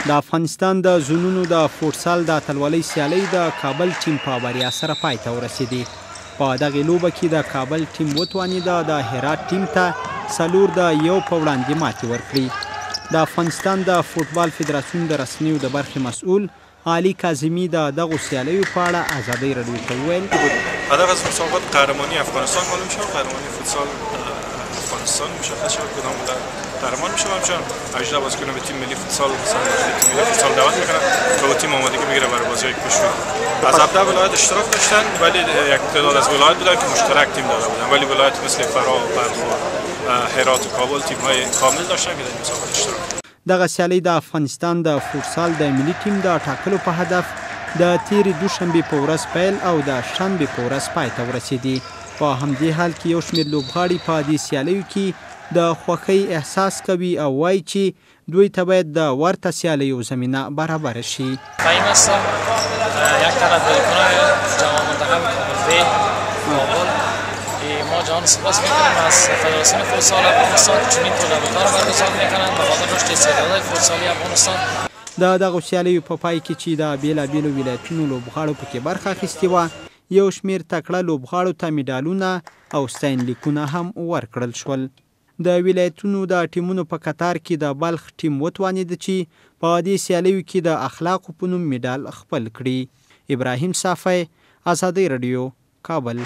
د افغانستان د زونونو د فوټسال د اتلولۍ سیالۍ د کابل ټیم په بریا سره پای ته ورسېدې. په دغې لوبه کې د کابل ټیم وتوانېده د هرات ټیم ته 4 د 1 په وړاندې ماتې ورکړي. د افغانستان د فوټبال فدراسیون د رسنیو د برخې مسؤل علي کاظمي د دغو سیالیو په اړه ازادۍ راډیو ته وویل: هدف از مسابقات قهرمانی افغانستان معلوم شد. قهرمانی فوتسال افغانستان مشخص شد کدام قهرمان میشه. همچنان 18 بازیکن به تیم ملی فوتسال تیم ملی فوتسال دعوت میکنن تا به تیم آمادگی بگیره برای بازی‌های کشور. از 17 ولایت اشتراک داشتن ولی یک تعداد از ولایت بودن که مشترک تیم داده بودن، ولی ولایت مثل فرا و بلخ و هرات و کابل تیم‌های کامل داشتن که در مسابقات اشتراک. دغه سیالۍ د افغانستان د فوټسال د ملي ټیم د ټاکلو په هدف د تیرې دوشنبې په ورځ پیل او د شنبې په ورځ پای ته ورسېدې. په همدې حال کې یو شمېر لوبغاړي په دې سیالیو کې د خوښۍ احساس کوي او وایي چې دوی ته باید د ورته سیالیو زمینه برابر شي. فهیم هستم، یک طرف بازیکن جوان منتخب کابل کابل. ما جهان سپاس میکنیم از فدراسیون فوتسال افغانستان که چنین تولدها را برگزار میکنند به خاطر رشد استعدادهای فوتسالی افغانستان. د دغو سیالیو په پای کې چې د بیلابیلو ولایتونو لوبغاړو پکې برخه اخیستې وه، یو شمېر تکړه لوبغاړو ته میډالونه او ستاینلیکونه هم ورکړل شول. د ولایتونو د ټیمونو په قطار کې د بلخ ټیم وتوانېده چې په دې سیالیو کې د اخلاقو په نوم میډال خپل کړي. ابراهیم صافی، ازادۍ راډیو، کابل.